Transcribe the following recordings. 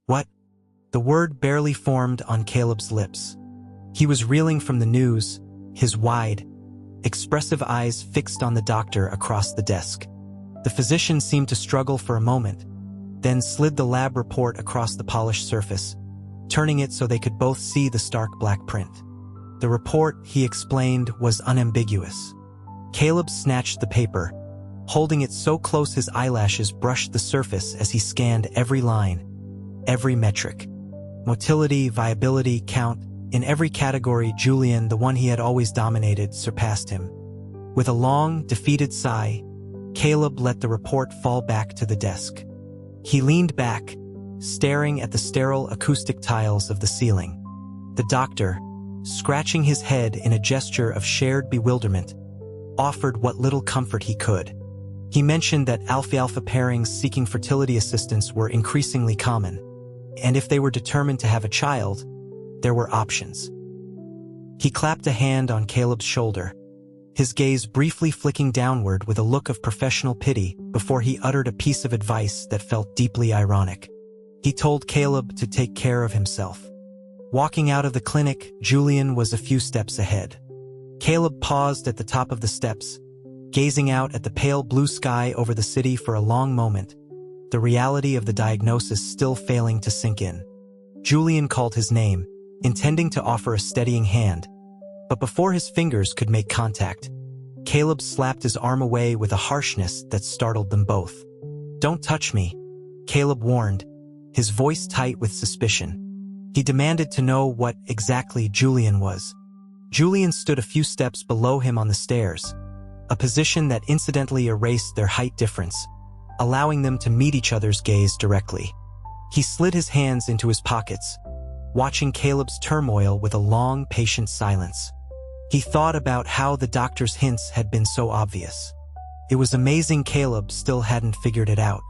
What? The word barely formed on Caleb's lips. He was reeling from the news, his wide, expressive eyes fixed on the doctor across the desk. The physician seemed to struggle for a moment, then slid the lab report across the polished surface, turning it so they could both see the stark black print. The report, he explained, was unambiguous. Caleb snatched the paper, holding it so close his eyelashes brushed the surface as he scanned every line, every metric. Motility, viability, count. In every category, Julian, the one he had always dominated, surpassed him. With a long, defeated sigh, Caleb let the report fall back to the desk. He leaned back, staring at the sterile acoustic tiles of the ceiling. The doctor, scratching his head in a gesture of shared bewilderment, offered what little comfort he could. He mentioned that alfalfa pairings seeking fertility assistance were increasingly common, and if they were determined to have a child, there were options. He clapped a hand on Caleb's shoulder, his gaze briefly flicking downward with a look of professional pity before he uttered a piece of advice that felt deeply ironic. He told Caleb to take care of himself. Walking out of the clinic, Julian was a few steps ahead. Caleb paused at the top of the steps, gazing out at the pale blue sky over the city for a long moment, the reality of the diagnosis still failing to sink in. Julian called his name, intending to offer a steadying hand, but before his fingers could make contact, Caleb slapped his arm away with a harshness that startled them both. "Don't touch me," Caleb warned, his voice tight with suspicion. He demanded to know what exactly Julian was. Julian stood a few steps below him on the stairs, a position that incidentally erased their height difference, allowing them to meet each other's gaze directly. He slid his hands into his pockets, watching Caleb's turmoil with a long, patient silence. He thought about how the doctor's hints had been so obvious. It was amazing Caleb still hadn't figured it out.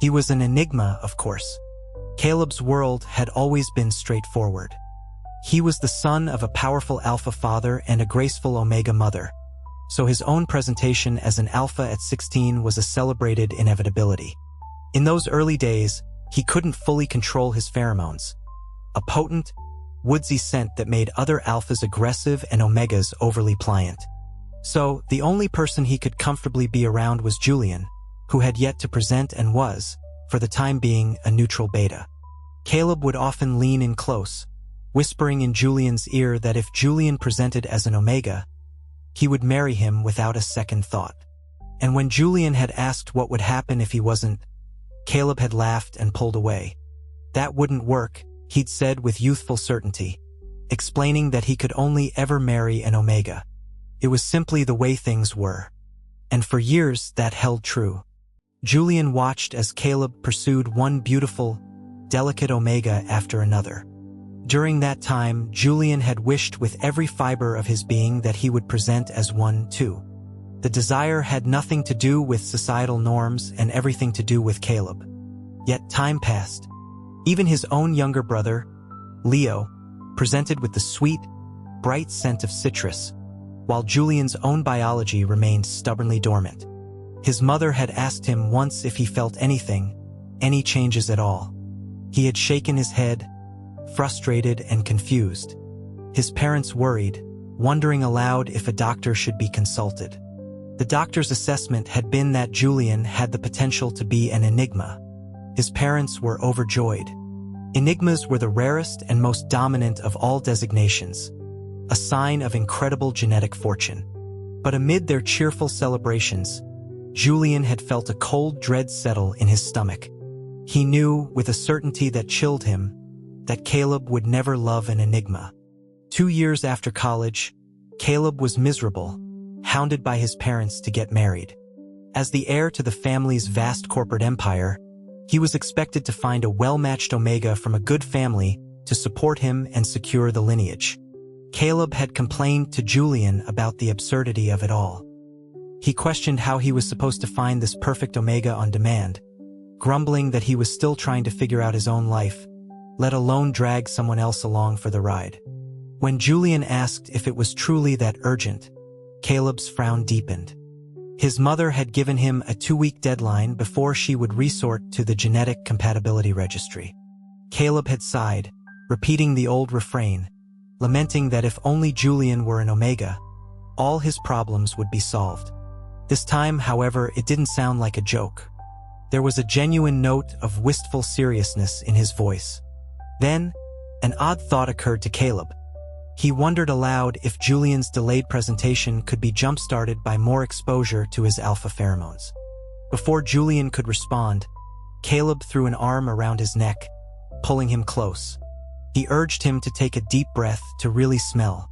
He was an enigma, of course. Caleb's world had always been straightforward. He was the son of a powerful alpha father and a graceful omega mother, so his own presentation as an alpha at 16 was a celebrated inevitability. In those early days, he couldn't fully control his pheromones, a potent, woodsy scent that made other alphas aggressive and omegas overly pliant. So, the only person he could comfortably be around was Julian, who had yet to present and was, for the time being, a neutral beta. Caleb would often lean in close, whispering in Julian's ear that if Julian presented as an omega, he would marry him without a second thought. And when Julian had asked what would happen if he wasn't, Caleb had laughed and pulled away. That wouldn't work, he'd said with youthful certainty, explaining that he could only ever marry an omega. It was simply the way things were. And for years that held true. Julian watched as Caleb pursued one beautiful, delicate omega after another. During that time, Julian had wished with every fiber of his being that he would present as one too. The desire had nothing to do with societal norms and everything to do with Caleb. Yet time passed. Even his own younger brother, Leo, presented with the sweet, bright scent of citrus, while Julian's own biology remained stubbornly dormant. His mother had asked him once if he felt anything, any changes at all. He had shaken his head, frustrated and confused. His parents worried, wondering aloud if a doctor should be consulted. The doctor's assessment had been that Julian had the potential to be an enigma. His parents were overjoyed. Enigmas were the rarest and most dominant of all designations, a sign of incredible genetic fortune. But amid their cheerful celebrations, Julian had felt a cold dread settle in his stomach. He knew, with a certainty that chilled him, that Caleb would never love an enigma. 2 years after college, Caleb was miserable, hounded by his parents to get married. As the heir to the family's vast corporate empire, he was expected to find a well-matched omega from a good family to support him and secure the lineage. Caleb had complained to Julian about the absurdity of it all. He questioned how he was supposed to find this perfect omega on demand, grumbling that he was still trying to figure out his own life, let alone drag someone else along for the ride. When Julian asked if it was truly that urgent, Caleb's frown deepened. His mother had given him a 2-week deadline before she would resort to the genetic compatibility registry. Caleb had sighed, repeating the old refrain, lamenting that if only Julian were an Omega, all his problems would be solved. This time, however, it didn't sound like a joke. There was a genuine note of wistful seriousness in his voice. Then, an odd thought occurred to Caleb. He wondered aloud if Julian's delayed presentation could be jump-started by more exposure to his alpha pheromones. Before Julian could respond, Caleb threw an arm around his neck, pulling him close. He urged him to take a deep breath to really smell.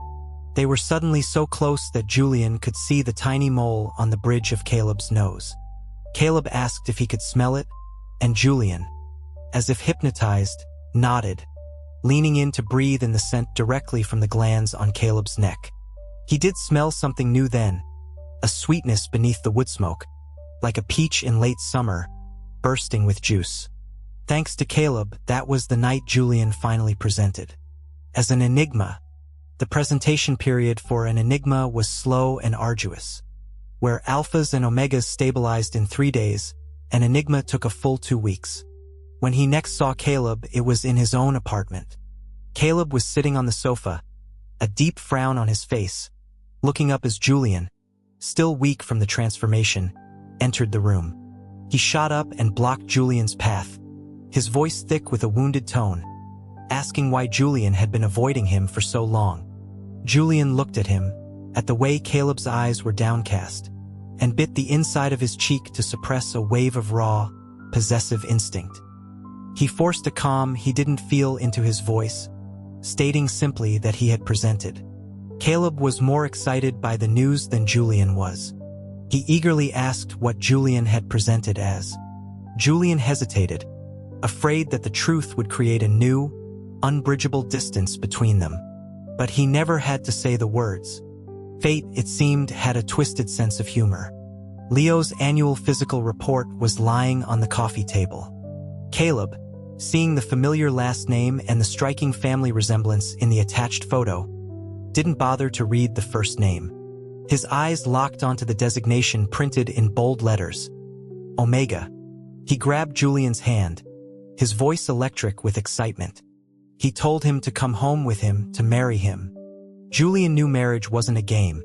They were suddenly so close that Julian could see the tiny mole on the bridge of Caleb's nose. Caleb asked if he could smell it, and Julian, as if hypnotized, nodded, leaning in to breathe in the scent directly from the glands on Caleb's neck. He did smell something new then, a sweetness beneath the wood smoke, like a peach in late summer, bursting with juice. Thanks to Caleb, that was the night Julian finally presented. As an enigma, the presentation period for an enigma was slow and arduous. Where alphas and omegas stabilized in 3 days, an enigma took a full 2 weeks. When he next saw Caleb, it was in his own apartment. Caleb was sitting on the sofa, a deep frown on his face, looking up as Julian, still weak from the transformation, entered the room. He shot up and blocked Julian's path, his voice thick with a wounded tone, asking why Julian had been avoiding him for so long. Julian looked at him, at the way Caleb's eyes were downcast, and bit the inside of his cheek to suppress a wave of raw, possessive instinct. He forced a calm he didn't feel into his voice, stating simply that he had presented. Caleb was more excited by the news than Julian was. He eagerly asked what Julian had presented as. Julian hesitated, afraid that the truth would create a new, unbridgeable distance between them. But he never had to say the words. Fate, it seemed, had a twisted sense of humor. Leo's annual physical report was lying on the coffee table. Caleb, seeing the familiar last name and the striking family resemblance in the attached photo, didn't bother to read the first name. His eyes locked onto the designation printed in bold letters. Omega. He grabbed Julian's hand, his voice electric with excitement. He told him to come home with him, to marry him. Julian knew marriage wasn't a game,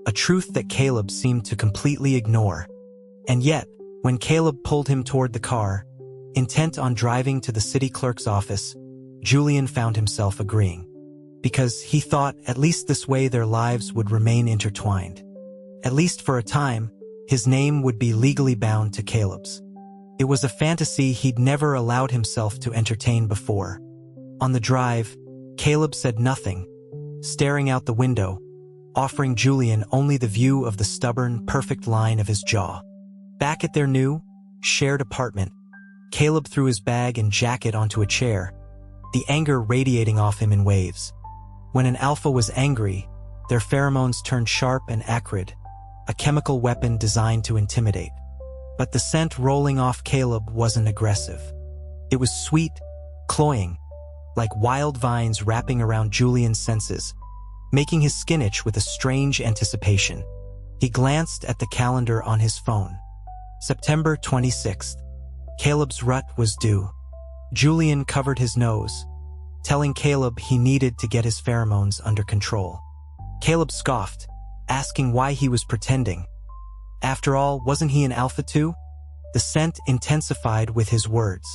a truth that Caleb seemed to completely ignore. And yet, when Caleb pulled him toward the car, intent on driving to the city clerk's office, Julian found himself agreeing. Because he thought at least this way their lives would remain intertwined. At least for a time, his name would be legally bound to Caleb's. It was a fantasy he'd never allowed himself to entertain before. On the drive, Caleb said nothing, staring out the window, offering Julian only the view of the stubborn, perfect line of his jaw. Back at their new, shared apartment, Caleb threw his bag and jacket onto a chair, the anger radiating off him in waves. When an alpha was angry, their pheromones turned sharp and acrid, a chemical weapon designed to intimidate. But the scent rolling off Caleb wasn't aggressive. It was sweet, cloying, like wild vines wrapping around Julian's senses, making his skin itch with a strange anticipation. He glanced at the calendar on his phone. September 26th. Caleb's rut was due. Julian covered his nose, telling Caleb he needed to get his pheromones under control. Caleb scoffed, asking why he was pretending. After all, wasn't he an alpha too? The scent intensified with his words.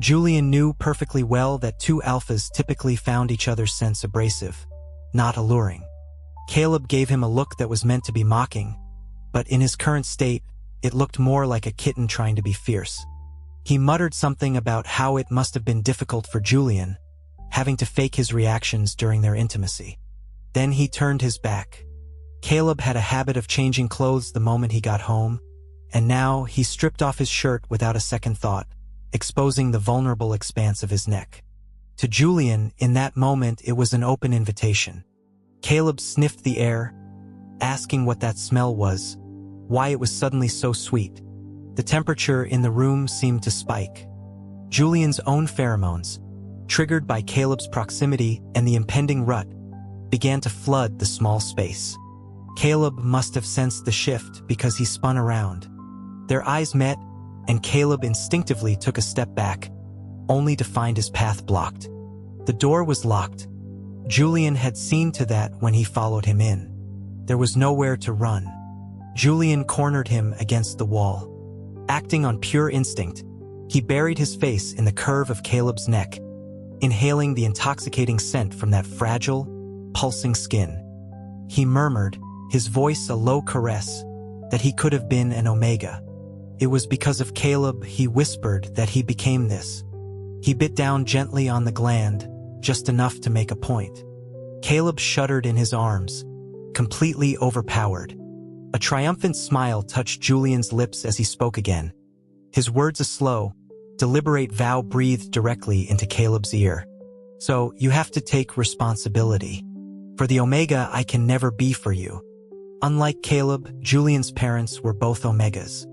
Julian knew perfectly well that 2 alphas typically found each other's scents abrasive, not alluring. Caleb gave him a look that was meant to be mocking, but in his current state, it looked more like a kitten trying to be fierce. He muttered something about how it must have been difficult for Julian, having to fake his reactions during their intimacy. Then he turned his back. Caleb had a habit of changing clothes the moment he got home, and now he stripped off his shirt without a second thought, exposing the vulnerable expanse of his neck. To Julian, in that moment, it was an open invitation. Caleb sniffed the air, asking what that smell was, why it was suddenly so sweet. The temperature in the room seemed to spike. Julian's own pheromones, triggered by Caleb's proximity and the impending rut, began to flood the small space. Caleb must have sensed the shift because he spun around. Their eyes met, and Caleb instinctively took a step back, only to find his path blocked. The door was locked. Julian had seen to that when he followed him in. There was nowhere to run. Julian cornered him against the wall. Acting on pure instinct, he buried his face in the curve of Caleb's neck, inhaling the intoxicating scent from that fragile, pulsing skin. He murmured, his voice a low caress, that he could have been an Omega. It was because of Caleb, he whispered, that he became this. He bit down gently on the gland, just enough to make a point. Caleb shuddered in his arms, completely overpowered. A triumphant smile touched Julian's lips as he spoke again. His words a slow, deliberate vow breathed directly into Caleb's ear. So, you have to take responsibility. For the Omega I can never be for you. Unlike Caleb, Julian's parents were both Omegas.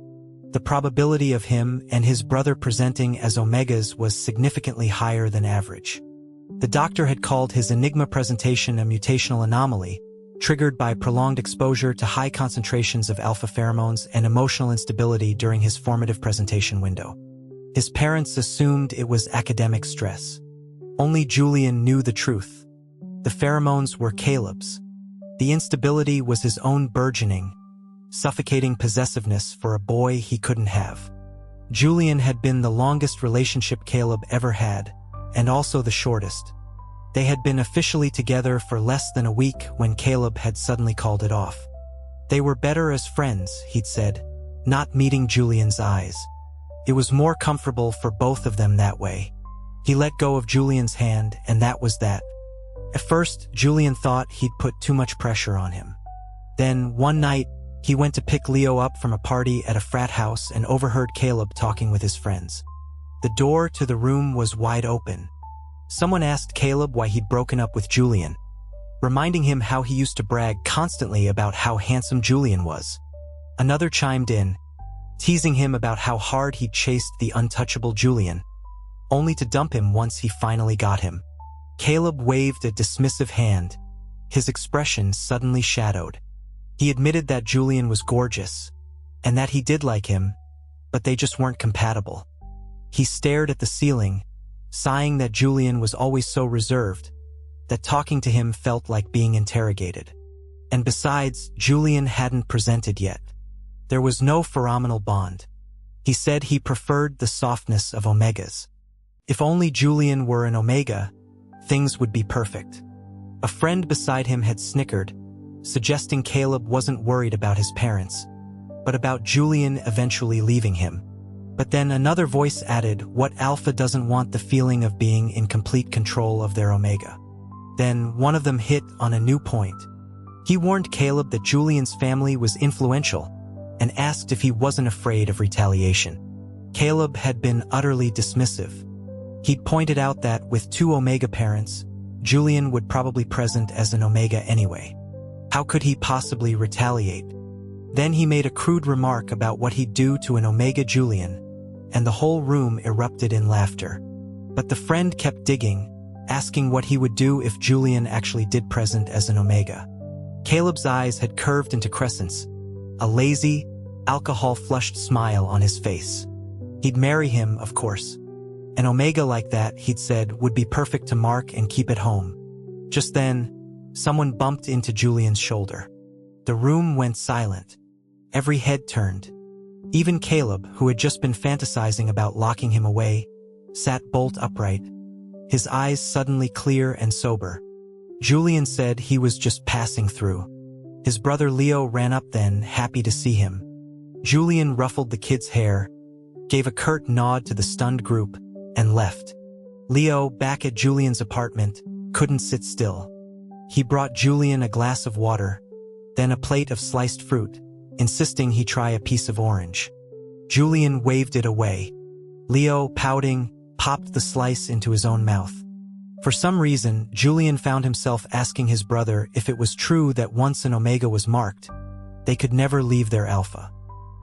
The probability of him and his brother presenting as Omegas was significantly higher than average. The doctor had called his Enigma presentation a mutational anomaly, triggered by prolonged exposure to high concentrations of alpha pheromones and emotional instability during his formative presentation window. His parents assumed it was academic stress. Only Julian knew the truth. The pheromones were Caleb's. The instability was his own burgeoning, suffocating possessiveness for a boy he couldn't have. Julian had been the longest relationship Caleb ever had, and also the shortest. They had been officially together for less than a week when Caleb had suddenly called it off. They were better as friends, he'd said, not meeting Julian's eyes. It was more comfortable for both of them that way. He let go of Julian's hand, and that was that. At first, Julian thought he'd put too much pressure on him. Then, one night, he went to pick Leo up from a party at a frat house and overheard Caleb talking with his friends. The door to the room was wide open. Someone asked Caleb why he'd broken up with Julian, reminding him how he used to brag constantly about how handsome Julian was. Another chimed in, teasing him about how hard he'd chased the untouchable Julian, only to dump him once he finally got him. Caleb waved a dismissive hand. His expression suddenly shadowed. He admitted that Julian was gorgeous, and that he did like him, but they just weren't compatible. He stared at the ceiling, sighing that Julian was always so reserved, that talking to him felt like being interrogated. And besides, Julian hadn't presented yet. There was no pheromonal bond. He said he preferred the softness of Omegas. If only Julian were an Omega, things would be perfect. A friend beside him had snickered, suggesting Caleb wasn't worried about his parents, but about Julian eventually leaving him. But then another voice added, what alpha doesn't want the feeling of being in complete control of their Omega? Then one of them hit on a new point. He warned Caleb that Julian's family was influential and asked if he wasn't afraid of retaliation. Caleb had been utterly dismissive. He'd pointed out that with two Omega parents, Julian would probably present as an Omega anyway. How could he possibly retaliate? Then he made a crude remark about what he'd do to an Omega Julian, and the whole room erupted in laughter. But the friend kept digging, asking what he would do if Julian actually did present as an Omega. Caleb's eyes had curved into crescents, a lazy, alcohol-flushed smile on his face. He'd marry him, of course. An Omega like that, he'd said, would be perfect to mark and keep at home. Just then, someone bumped into Julian's shoulder. The room went silent. Every head turned. Even Caleb, who had just been fantasizing about locking him away, sat bolt upright, his eyes suddenly clear and sober. Julian said he was just passing through. His brother Leo ran up then, happy to see him. Julian ruffled the kid's hair, gave a curt nod to the stunned group, and left. Leo, back at Julian's apartment, couldn't sit still. He brought Julian a glass of water, then a plate of sliced fruit, insisting he try a piece of orange. Julian waved it away. Leo, pouting, popped the slice into his own mouth. For some reason, Julian found himself asking his brother if it was true that once an Omega was marked, they could never leave their alpha.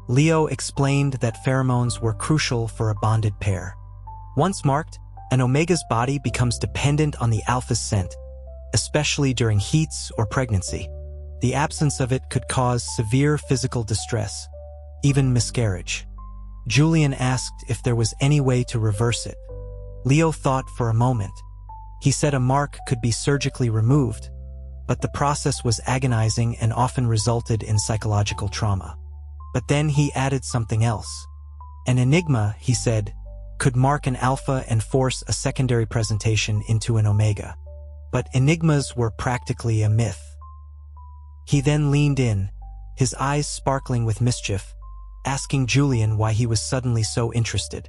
Leo explained that pheromones were crucial for a bonded pair. Once marked, an Omega's body becomes dependent on the alpha's scent, especially during heats or pregnancy. The absence of it could cause severe physical distress, even miscarriage. Julian asked if there was any way to reverse it. Leo thought for a moment. He said a mark could be surgically removed, but the process was agonizing and often resulted in psychological trauma. But then he added something else. An enigma, he said, could mark an alpha and force a secondary presentation into an omega. But enigmas were practically a myth. He then leaned in, his eyes sparkling with mischief, asking Julian why he was suddenly so interested.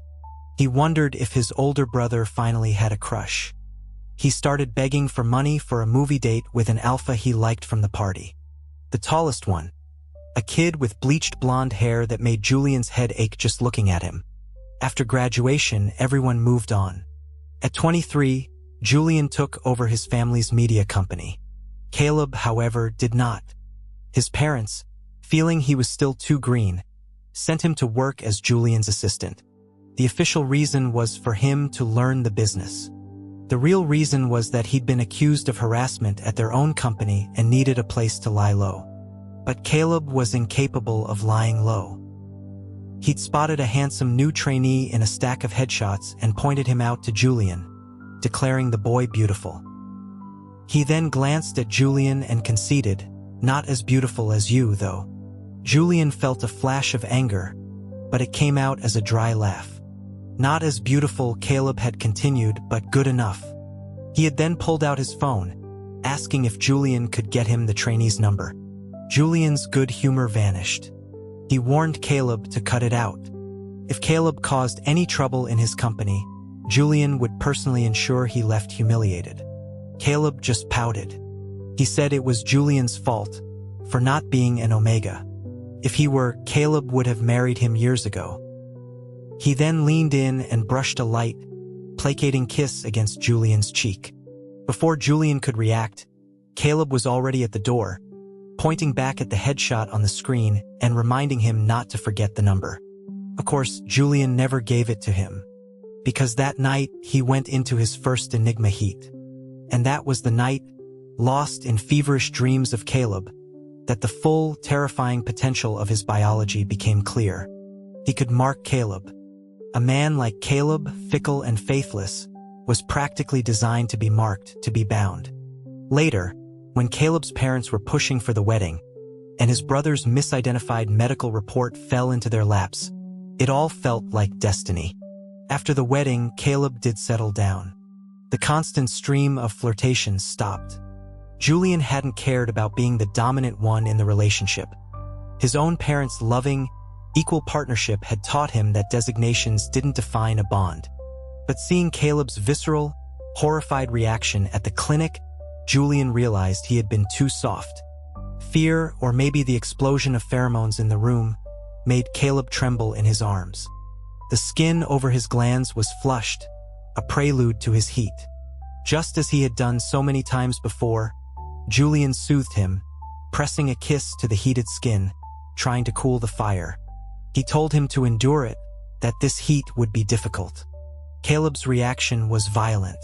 He wondered if his older brother finally had a crush. He started begging for money for a movie date with an alpha he liked from the party. The tallest one. A kid with bleached blonde hair that made Julian's head ache just looking at him. After graduation, everyone moved on. At 23, Julian took over his family's media company. Caleb, however, did not. His parents, feeling he was still too green, sent him to work as Julian's assistant. The official reason was for him to learn the business. The real reason was that he'd been accused of harassment at their own company and needed a place to lie low. But Caleb was incapable of lying low. He'd spotted a handsome new trainee in a stack of headshots and pointed him out to Julian, declaring the boy beautiful. He then glanced at Julian and conceded, "Not as beautiful as you, though." Julian felt a flash of anger, but it came out as a dry laugh. Not as beautiful, Caleb had continued, but good enough. He had then pulled out his phone, asking if Julian could get him the trainee's number. Julian's good humor vanished. He warned Caleb to cut it out. If Caleb caused any trouble in his company, Julian would personally ensure he left humiliated. Caleb just pouted. He said it was Julian's fault for not being an omega. If he were, Caleb would have married him years ago. He then leaned in and brushed a light, placating kiss against Julian's cheek. Before Julian could react, Caleb was already at the door, pointing back at the headshot on the screen and reminding him not to forget the number. Of course, Julian never gave it to him, because that night he went into his first enigma heat. And that was the night, lost in feverish dreams of Caleb, that the full, terrifying potential of his biology became clear. He could mark Caleb. A man like Caleb, fickle and faithless, was practically designed to be marked, to be bound. Later, when Caleb's parents were pushing for the wedding, and his brother's misidentified medical report fell into their laps, it all felt like destiny. After the wedding, Caleb did settle down. The constant stream of flirtations stopped. Julian hadn't cared about being the dominant one in the relationship. His own parents' loving, equal partnership had taught him that designations didn't define a bond. But seeing Caleb's visceral, horrified reaction at the clinic, Julian realized he had been too soft. Fear, or maybe the explosion of pheromones in the room, made Caleb tremble in his arms. The skin over his glands was flushed, a prelude to his heat. Just as he had done so many times before, Julian soothed him, pressing a kiss to the heated skin, trying to cool the fire. He told him to endure it, that this heat would be difficult. Caleb's reaction was violent.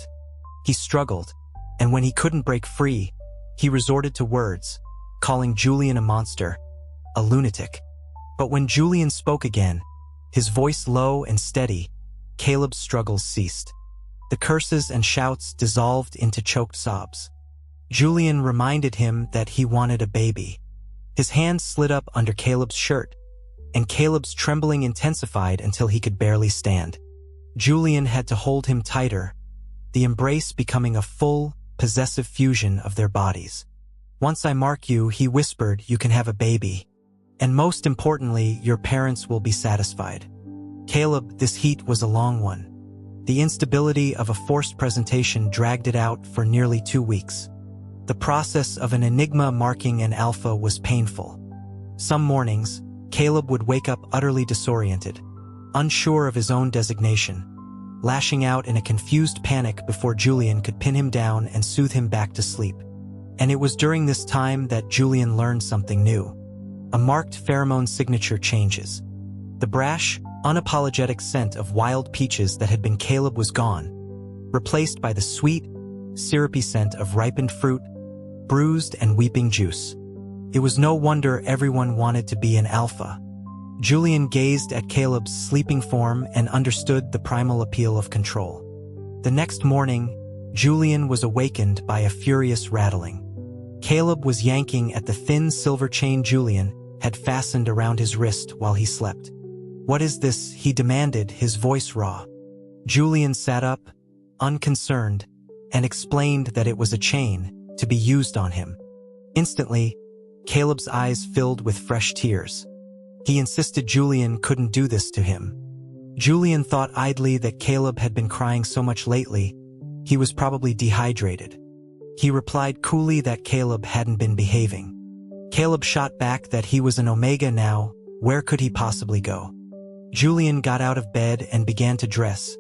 He struggled, and when he couldn't break free, he resorted to words, calling Julian a monster, a lunatic. But when Julian spoke again, his voice low and steady, Caleb's struggles ceased. The curses and shouts dissolved into choked sobs. Julian reminded him that he wanted a baby. His hand slid up under Caleb's shirt, and Caleb's trembling intensified until he could barely stand. Julian had to hold him tighter, the embrace becoming a full, possessive fusion of their bodies. "Once I mark you," he whispered, "you can have a baby. And most importantly, your parents will be satisfied." Caleb, this heat was a long one. The instability of a forced presentation dragged it out for nearly 2 weeks. The process of an enigma marking an alpha was painful. Some mornings, Caleb would wake up utterly disoriented, unsure of his own designation, lashing out in a confused panic before Julian could pin him down and soothe him back to sleep. And it was during this time that Julian learned something new. A marked pheromone signature changes. The brash, unapologetic scent of wild peaches that had been Caleb was gone, replaced by the sweet, syrupy scent of ripened fruit, bruised and weeping juice. It was no wonder everyone wanted to be an alpha. Julian gazed at Caleb's sleeping form and understood the primal appeal of control. The next morning, Julian was awakened by a furious rattling. Caleb was yanking at the thin silver chain Julian had fastened around his wrist while he slept. "What is this?" he demanded, his voice raw. Julian sat up, unconcerned, and explained that it was a chain to be used on him. Instantly, Caleb's eyes filled with fresh tears. He insisted Julian couldn't do this to him. Julian thought idly that Caleb had been crying so much lately, he was probably dehydrated. He replied coolly that Caleb hadn't been behaving. Caleb shot back that he was an Omega now, where could he possibly go? Julian got out of bed and began to dress,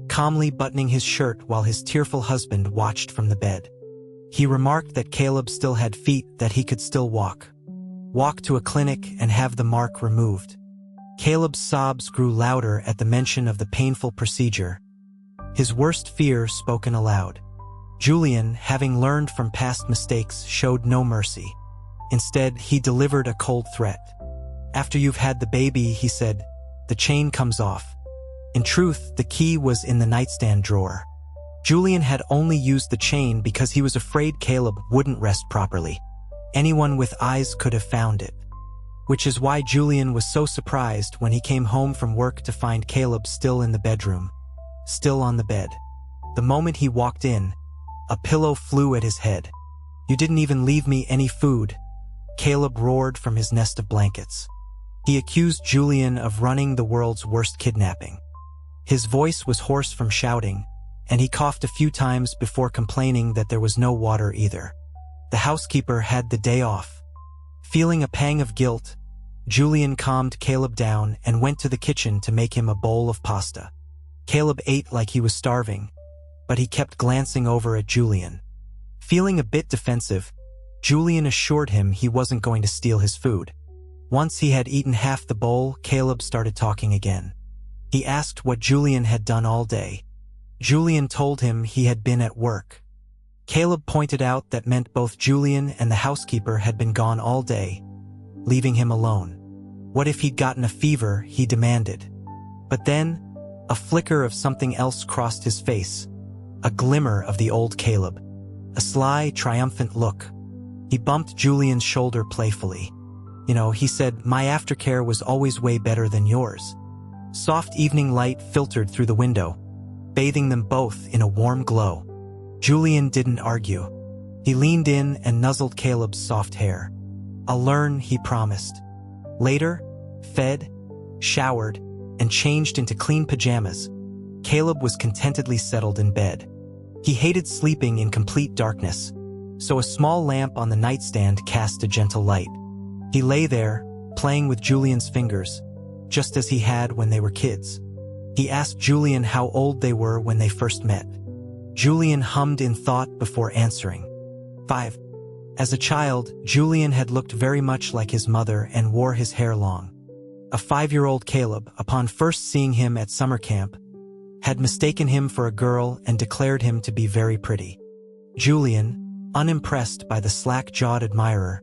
calmly buttoning his shirt while his tearful husband watched from the bed. He remarked that Caleb still had feet, that he could still walk to a clinic and have the mark removed. Caleb's sobs grew louder at the mention of the painful procedure, his worst fear spoken aloud. Julian, having learned from past mistakes, showed no mercy. Instead, he delivered a cold threat. "After you've had the baby," he said, "the chain comes off." In truth, the key was in the nightstand drawer. Julian had only used the chain because he was afraid Caleb wouldn't rest properly. Anyone with eyes could have found it. Which is why Julian was so surprised when he came home from work to find Caleb still in the bedroom, still on the bed. The moment he walked in, a pillow flew at his head. "You didn't even leave me any food," Caleb roared from his nest of blankets. He accused Julian of running the world's worst kidnapping. His voice was hoarse from shouting, and he coughed a few times before complaining that there was no water either. The housekeeper had the day off. Feeling a pang of guilt, Julian calmed Caleb down and went to the kitchen to make him a bowl of pasta. Caleb ate like he was starving, but he kept glancing over at Julian. Feeling a bit defensive, Julian assured him he wasn't going to steal his food. Once he had eaten half the bowl, Caleb started talking again. He asked what Julian had done all day. Julian told him he had been at work. Caleb pointed out that meant both Julian and the housekeeper had been gone all day, leaving him alone. What if he'd gotten a fever, he demanded. But then, a flicker of something else crossed his face, a glimmer of the old Caleb, a sly, triumphant look. He bumped Julian's shoulder playfully. "You know," he said, "my aftercare was always way better than yours." Soft evening light filtered through the window, bathing them both in a warm glow. Julian didn't argue. He leaned in and nuzzled Caleb's soft hair. "I'll learn," he promised. Later, fed, showered, and changed into clean pajamas, Caleb was contentedly settled in bed. He hated sleeping in complete darkness, so a small lamp on the nightstand cast a gentle light. He lay there, playing with Julian's fingers, just as he had when they were kids. He asked Julian how old they were when they first met. Julian hummed in thought before answering. 5. As a child, Julian had looked very much like his mother and wore his hair long. A 5-year-old Caleb, upon first seeing him at summer camp, had mistaken him for a girl and declared him to be very pretty. Julian, unimpressed by the slack-jawed admirer,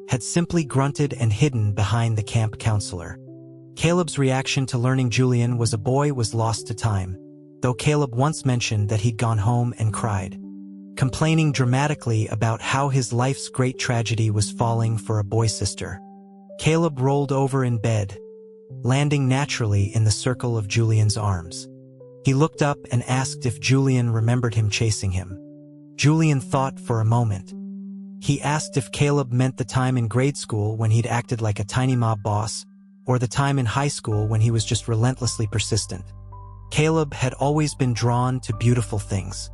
had simply grunted and hidden behind the camp counselor. Caleb's reaction to learning Julian was a boy was lost to time, though Caleb once mentioned that he'd gone home and cried, complaining dramatically about how his life's great tragedy was falling for a boy sister. Caleb rolled over in bed, landing naturally in the circle of Julian's arms. He looked up and asked if Julian remembered him chasing him. Julian thought for a moment. He asked if Caleb meant the time in grade school when he'd acted like a tiny mob boss, or the time in high school when he was just relentlessly persistent. Caleb had always been drawn to beautiful things.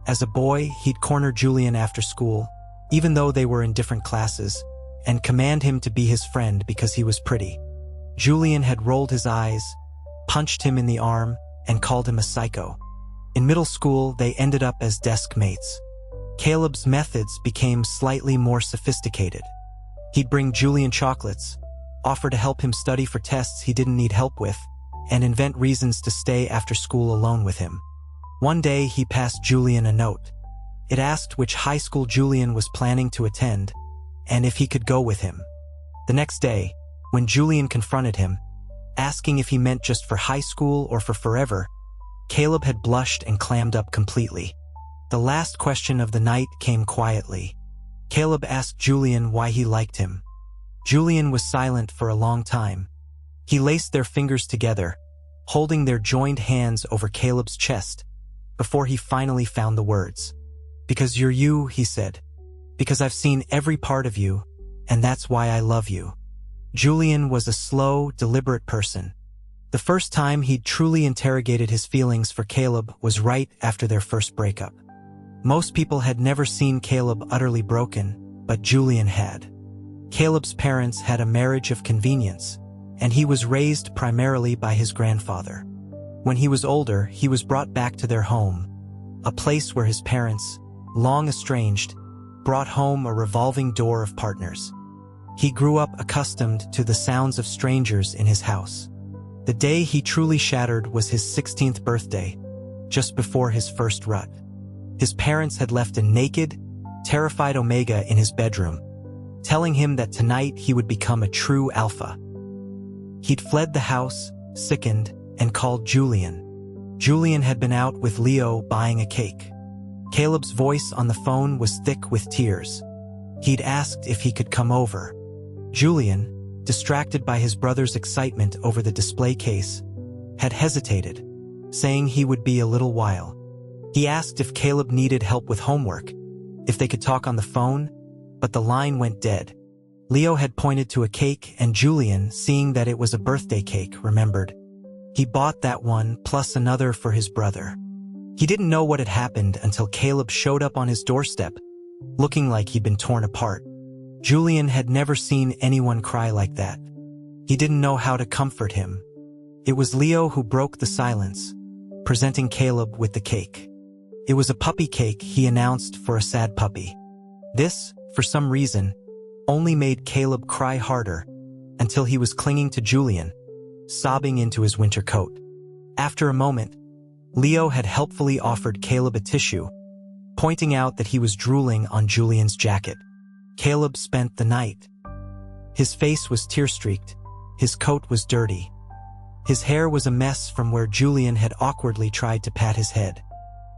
As a boy, he'd corner Julian after school, even though they were in different classes, and command him to be his friend because he was pretty. Julian had rolled his eyes, punched him in the arm, and called him a psycho. In middle school, they ended up as desk mates. Caleb's methods became slightly more sophisticated. He'd bring Julian chocolates, offer to help him study for tests he didn't need help with, and invent reasons to stay after school alone with him. One day, he passed Julian a note. It asked which high school Julian was planning to attend, and if he could go with him. The next day, when Julian confronted him, asking if he meant just for high school or for forever, Caleb had blushed and clammed up completely. The last question of the night came quietly. Caleb asked Julian why he liked him. Julian was silent for a long time. He laced their fingers together, holding their joined hands over Caleb's chest, before he finally found the words. "Because you're you," he said. "Because I've seen every part of you, and that's why I love you." Julian was a slow, deliberate person. The first time he'd truly interrogated his feelings for Caleb was right after their first breakup. Most people had never seen Caleb utterly broken, but Julian had. Caleb's parents had a marriage of convenience, and he was raised primarily by his grandfather. When he was older, he was brought back to their home, a place where his parents, long estranged, brought home a revolving door of partners. He grew up accustomed to the sounds of strangers in his house. The day he truly shattered was his 16th birthday, just before his first rut. His parents had left a naked, terrified Omega in his bedroom, telling him that tonight he would become a true alpha. He'd fled the house, sickened, and called Julian. Julian had been out with Leo buying a cake. Caleb's voice on the phone was thick with tears. He'd asked if he could come over. Julian, distracted by his brother's excitement over the display case, had hesitated, saying he would be a little while. He asked if Caleb needed help with homework, if they could talk on the phone, but the line went dead. Leo had pointed to a cake, and Julian, seeing that it was a birthday cake, remembered. He bought that one plus another for his brother. He didn't know what had happened until Caleb showed up on his doorstep, looking like he'd been torn apart. Julian had never seen anyone cry like that. He didn't know how to comfort him. It was Leo who broke the silence, presenting Caleb with the cake. It was a puppy cake, he announced, for a sad puppy. This, for some reason, only made Caleb cry harder, until he was clinging to Julian, sobbing into his winter coat. After a moment, Leo had helpfully offered Caleb a tissue, pointing out that he was drooling on Julian's jacket. Caleb spent the night. His face was tear-streaked, his coat was dirty. His hair was a mess from where Julian had awkwardly tried to pat his head.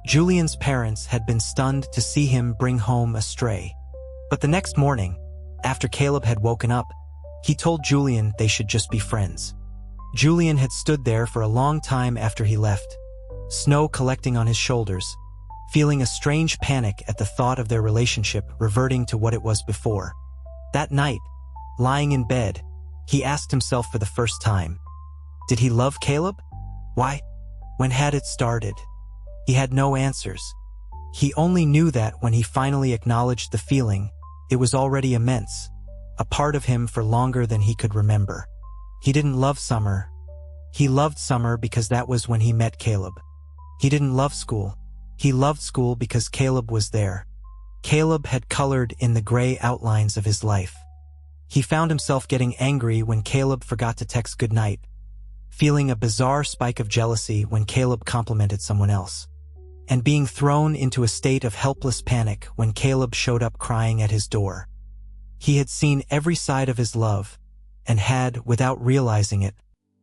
Julian's parents had been stunned to see him bring home a stray. But the next morning, after Caleb had woken up, he told Julian they should just be friends. Julian had stood there for a long time after he left, snow collecting on his shoulders, feeling a strange panic at the thought of their relationship reverting to what it was before. That night, lying in bed, he asked himself for the first time, did he love Caleb? Why? When had it started? He had no answers. He only knew that when he finally acknowledged the feeling, it was already immense, a part of him for longer than he could remember. He didn't love summer. He loved summer because that was when he met Caleb. He didn't love school. He loved school because Caleb was there. Caleb had colored in the gray outlines of his life. He found himself getting angry when Caleb forgot to text goodnight, feeling a bizarre spike of jealousy when Caleb complimented someone else, and being thrown into a state of helpless panic when Caleb showed up crying at his door. He had seen every side of his love, and had, without realizing it,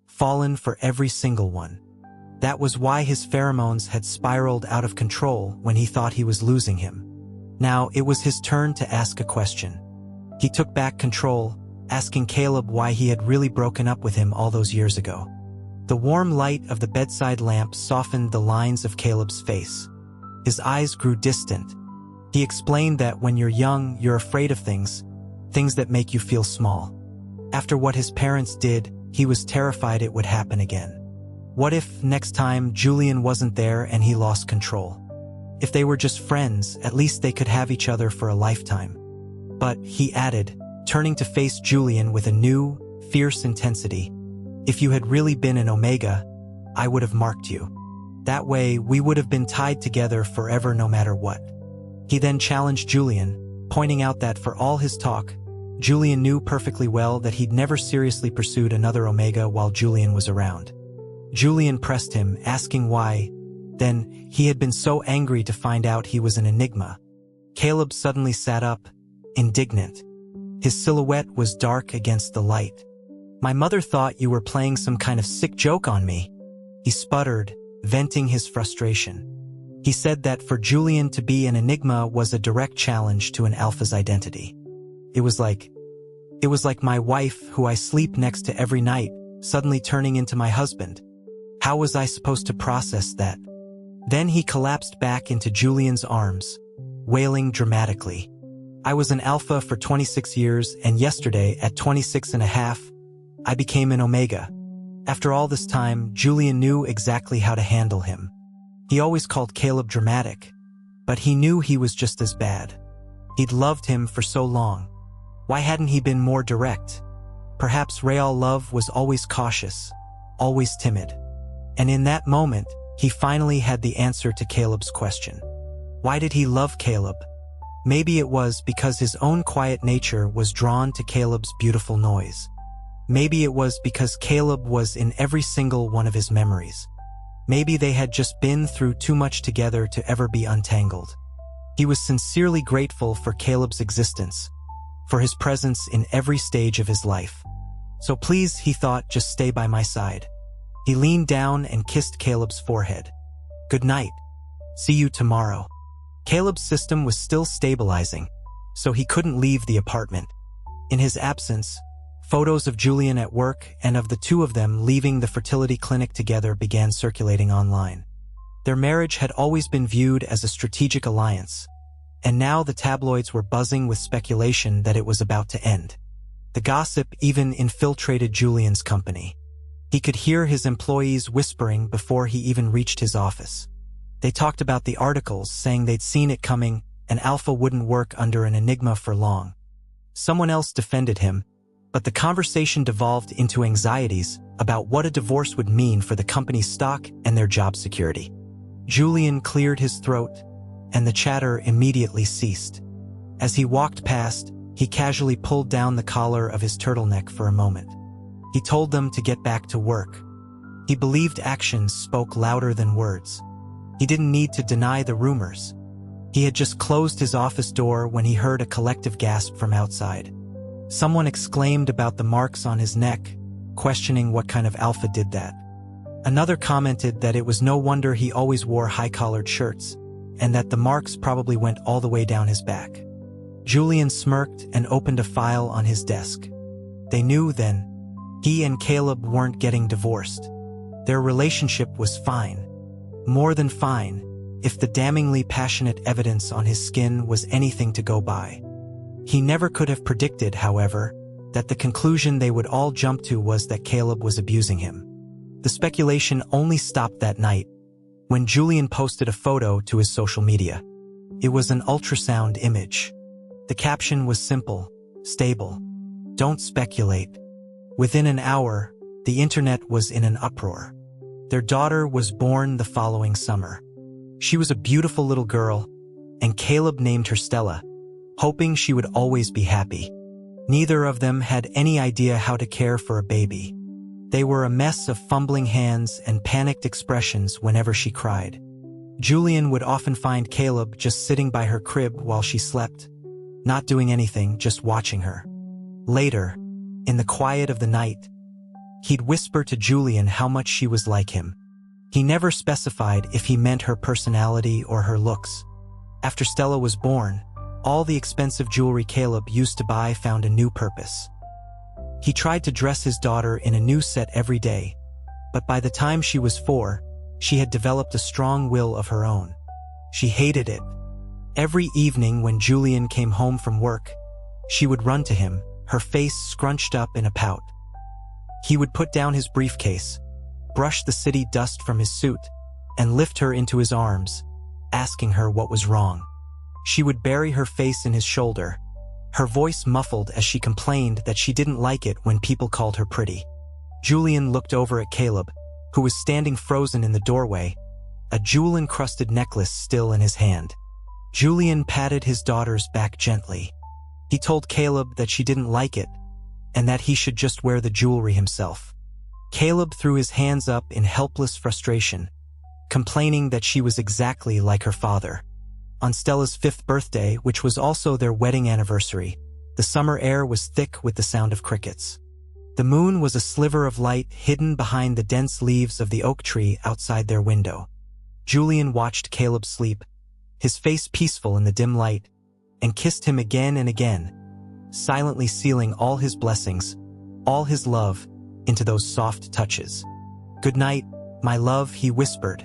fallen for every single one. That was why his pheromones had spiraled out of control when he thought he was losing him. Now it was his turn to ask a question. He took back control, asking Caleb why he had really broken up with him all those years ago. The warm light of the bedside lamp softened the lines of Caleb's face. His eyes grew distant. He explained that when you're young, you're afraid of things that make you feel small. After what his parents did, he was terrified it would happen again. What if, next time, Julian wasn't there and he lost control? If they were just friends, at least they could have each other for a lifetime. But, he added, turning to face Julian with a new, fierce intensity, if you had really been an Omega, I would have marked you. That way, we would have been tied together forever no matter what. He then challenged Julian, pointing out that for all his talk, Julian knew perfectly well that he'd never seriously pursued another Omega while Julian was around. Julian pressed him, asking why. Then, he had been so angry to find out he was an enigma. Caleb suddenly sat up, indignant. His silhouette was dark against the light. My mother thought you were playing some kind of sick joke on me. He sputtered, venting his frustration. He said that for Julian to be an enigma was a direct challenge to an alpha's identity. It was like my wife, who I sleep next to every night, suddenly turning into my husband. How was I supposed to process that? Then he collapsed back into Julian's arms, wailing dramatically. I was an alpha for 26 years, and yesterday, at 26 and a half, I became an omega. After all this time, Julian knew exactly how to handle him. He always called Caleb dramatic, but he knew he was just as bad. He'd loved him for so long. Why hadn't he been more direct? Perhaps real love was always cautious, always timid. And in that moment, he finally had the answer to Caleb's question. Why did he love Caleb? Maybe it was because his own quiet nature was drawn to Caleb's beautiful noise. Maybe it was because Caleb was in every single one of his memories. Maybe they had just been through too much together to ever be untangled. He was sincerely grateful for Caleb's existence, for his presence in every stage of his life. So please, he thought, just stay by my side. He leaned down and kissed Caleb's forehead. Good night. See you tomorrow. Caleb's system was still stabilizing, so he couldn't leave the apartment. In his absence, photos of Julian at work and of the two of them leaving the fertility clinic together began circulating online. Their marriage had always been viewed as a strategic alliance, and now the tabloids were buzzing with speculation that it was about to end. The gossip even infiltrated Julian's company. He could hear his employees whispering before he even reached his office. They talked about the articles, saying they'd seen it coming, and Alpha wouldn't work under an enigma for long. Someone else defended him, but the conversation devolved into anxieties about what a divorce would mean for the company's stock and their job security. Julian cleared his throat, and the chatter immediately ceased. As he walked past, he casually pulled down the collar of his turtleneck for a moment. He told them to get back to work. He believed actions spoke louder than words. He didn't need to deny the rumors. He had just closed his office door when he heard a collective gasp from outside. Someone exclaimed about the marks on his neck, questioning what kind of alpha did that. Another commented that it was no wonder he always wore high-collared shirts, and that the marks probably went all the way down his back. Julian smirked and opened a file on his desk. They knew then, he and Caleb weren't getting divorced. Their relationship was fine. More than fine, if the damningly passionate evidence on his skin was anything to go by. He never could have predicted, however, that the conclusion they would all jump to was that Caleb was abusing him. The speculation only stopped that night, when Julian posted a photo to his social media. It was an ultrasound image. The caption was simple, stable. Don't speculate. Within an hour, the internet was in an uproar. Their daughter was born the following summer. She was a beautiful little girl, and Caleb named her Stella, hoping she would always be happy. Neither of them had any idea how to care for a baby. They were a mess of fumbling hands and panicked expressions whenever she cried. Julian would often find Caleb just sitting by her crib while she slept, not doing anything, just watching her. Later, in the quiet of the night, he'd whisper to Julian how much she was like him. He never specified if he meant her personality or her looks. After Stella was born, all the expensive jewelry Caleb used to buy found a new purpose. He tried to dress his daughter in a new set every day, but by the time she was 4, she had developed a strong will of her own. She hated it. Every evening when Julian came home from work, she would run to him, her face scrunched up in a pout. He would put down his briefcase, brush the city dust from his suit, and lift her into his arms, asking her what was wrong. She would bury her face in his shoulder, her voice muffled as she complained that she didn't like it when people called her pretty. Julian looked over at Caleb, who was standing frozen in the doorway, a jewel-encrusted necklace still in his hand. Julian patted his daughter's back gently. He told Caleb that she didn't like it, and that he should just wear the jewelry himself. Caleb threw his hands up in helpless frustration, complaining that she was exactly like her father. On Stella's 5th birthday, which was also their wedding anniversary, the summer air was thick with the sound of crickets. The moon was a sliver of light hidden behind the dense leaves of the oak tree outside their window. Julian watched Caleb sleep, his face peaceful in the dim light, and kissed him again and again, silently sealing all his blessings, all his love, into those soft touches. "Good night, my love," he whispered,